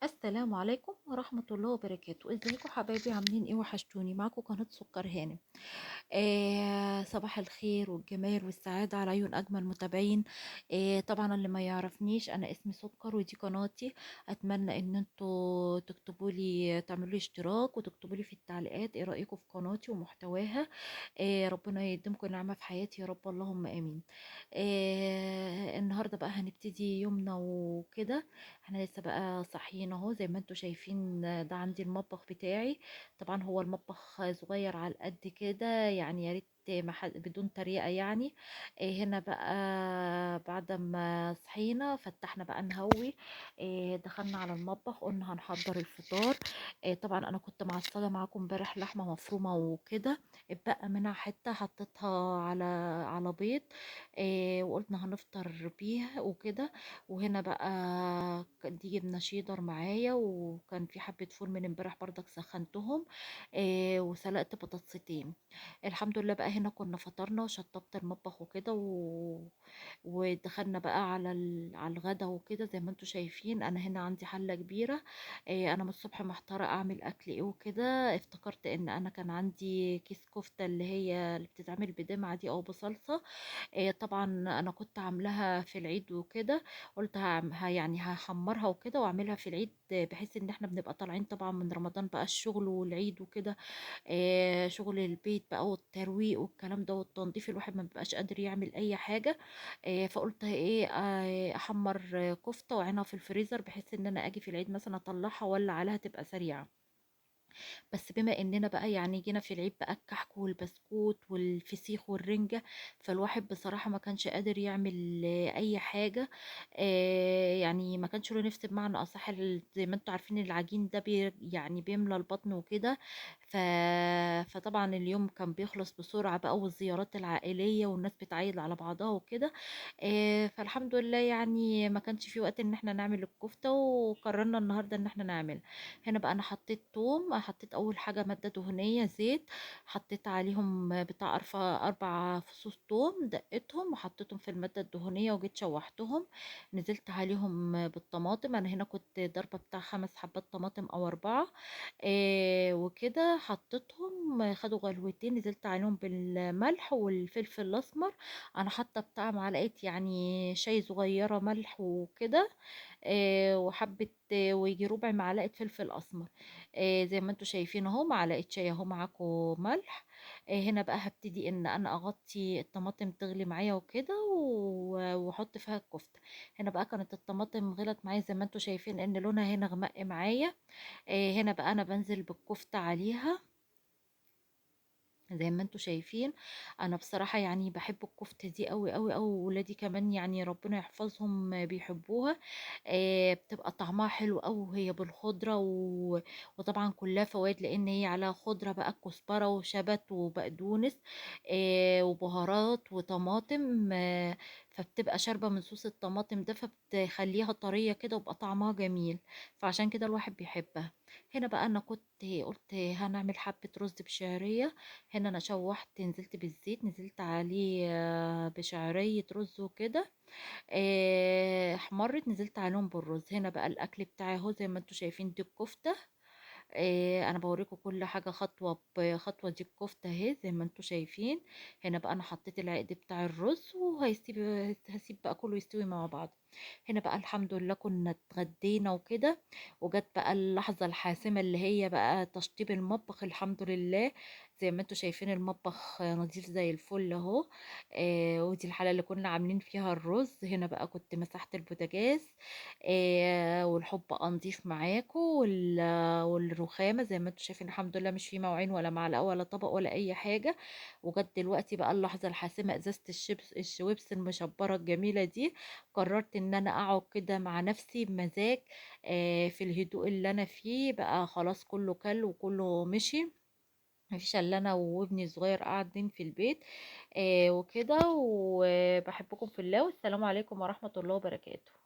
السلام عليكم ورحمة الله وبركاته. ازيكم حبايبي؟ عاملين ايه؟ وحشتوني. معاكم قناة سكر هانم. صباح الخير والجمال والسعادة على عيون أجمل متابعين. طبعا اللي ما يعرفنيش، أنا اسمي سكر ودي قناتي. أتمنى إن انتوا تكتبوا لي، تعملوا لي اشتراك وتكتبوا لي في التعليقات ايه رأيكم في قناتي ومحتواها. ربنا يديمكم نعمة في حياتي يا رب، اللهم آمين. النهاردة بقى هنبتدي يومنا وكده. احنا لسه بقى صاحيين اهو زي ما انتوا شايفين. ده عندي المطبخ بتاعي. طبعا هو المطبخ صغير على قد كده، يعني يا ريت بدون تريقة يعني. هنا بقى بعد ما صحينا فتحنا بقى نهوي. دخلنا على المطبخ قلنا هنحضر الفطار. طبعا انا كنت معصجة معاكم امبارح لحمة مفرومة وكده. اتبقى منها حتة حطيتها على بيض. وقلنا هنفطر بيها وكده. وهنا بقى دي جبنة شيدر معايا، وكان في حبة فول من امبارح برضك سخنتهم. وسلقت بطاطستين. الحمد لله بقى هنا كنا فطرنا وشطبت المطبخ وكده ودخلنا بقى على الغدا وكده. زي ما انتوا شايفين انا هنا عندي حلة كبيرة. انا من الصبح محتارة اعمل اكل ايه وكده. افتكرت ان انا كان عندي كيس كفتة اللي هي اللي بتتعمل بدمعة دي او بصلصة. طبعا انا كنت عاملاها في العيد وكده. قلت يعني هحمرها وكده واعملها في العيد، بحيث ان احنا بنبقى طالعين طبعا من رمضان بقى الشغل والعيد وكده. شغل البيت بقى والترويق والكلام ده والتنظيف، الواحد ما بيبقاش قادر يعمل اي حاجة. فقلت ايه، احمر كفتة وعينها في الفريزر، بحيث ان انا اجي في العيد مثلا اطلعها ولا عليها تبقى سريعة. بس بما اننا بقى يعني جينا في العيد بقى الكحك والبسكوت والفسيخ والرنجة، فالواحد بصراحة ما كانش قادر يعمل اي حاجة. يعني ما كانش له نفس، بمعنى اصح زي ما انتوا عارفين العجين ده يعني بيملى البطن وكده. ف... فطبعا اليوم كان بيخلص بسرعة بقى، والزيارات العائلية والناس بتعيد على بعضها وكده. فالحمد لله يعني ما كانش في وقت ان احنا نعمل الكفتة، وقررنا النهاردة ان احنا نعمل. هنا بقى انا حطيت توم، حطيت اول حاجه ماده دهنيه زيت. حطيت عليهم بتاع 4 فصوص توم، دقتهم وحطيتهم في الماده الدهنيه وجيت شوحتهم. نزلت عليهم بالطماطم. انا هنا كنت ضربه بتاع 5 حبات طماطم او 4. وكده حطيتهم خدوا غلوتين. نزلت عليهم بالملح والفلفل الاسمر. انا حاطه بتاع معلقه يعني شاي صغيره ملح وكده. وحبة ويجي ربع معلقة فلفل أسمر. زي ما انتوا شايفين اهو معلقة شاي اهو معاكم ملح. هنا بقى هبتدي ان انا اغطي الطماطم تغلي معايا وكده واحط فيها الكفتة. هنا بقى كانت الطماطم غلت معايا زي ما انتوا شايفين ان لونها هنا غمق معايا. هنا بقى انا بنزل بالكفتة عليها زي ما انتوا شايفين. انا بصراحة يعني بحب الكفتة دي قوي قوي قوي، وولادي كمان يعني ربنا يحفظهم بيحبوها. بتبقى طعمها حلو قوي وهي بالخضرة وطبعا كلها فوائد، لان هي على خضرة بقى كزبرة وشبت وبقدونس. وبهارات وطماطم. فبتبقى شاربة من صوص الطماطم ده، فبتخليها طرية كده وبقى طعمها جميل. فعشان كده الواحد بيحبها. هنا بقى انا كنت قلت هنعمل حبة رز بشعرية. هنا انا شوحت، نزلت بالزيت، نزلت عليه بشعرية رز وكده. احمرت، نزلت عليهم بالرز. هنا بقى الاكل بتاعي اهو زي ما انتوا شايفين، دي الكفتة. انا بوريكم كل حاجة خطوة بخطوة. دي الكفتة اهي زي ما انتوا شايفين. هنا بقى انا حطيت العقد بتاع الرز هسيب بقى كله يستوي مع بعض. هنا بقى الحمد لله كنا اتغدينا وكده. وجت بقى اللحظة الحاسمة اللي هي بقى تشطيب المطبخ. الحمد لله زي ما انتوا شايفين المطبخ نظيف زي الفل اهو. ودي الحلة اللي كنا عاملين فيها الرز. هنا بقى كنت مسحت البوتاجاز. والحب انضيف معاكم والرخامة زي ما انتوا شايفين. الحمد لله مش في مواعين ولا معلقة ولا طبق ولا اي حاجة. وجت دلوقتي بقى اللحظة الحاسمة، ازازة الشويبس المشبرة الجميلة دي. قررت ان انا اقعد كده مع نفسي بمزاج. في الهدوء اللي انا فيه بقى خلاص كله كل وكله مشي. مفيش الا انا وابني الصغير قاعدين في البيت. وكده. وبحبكم في الله، والسلام عليكم ورحمة الله وبركاته.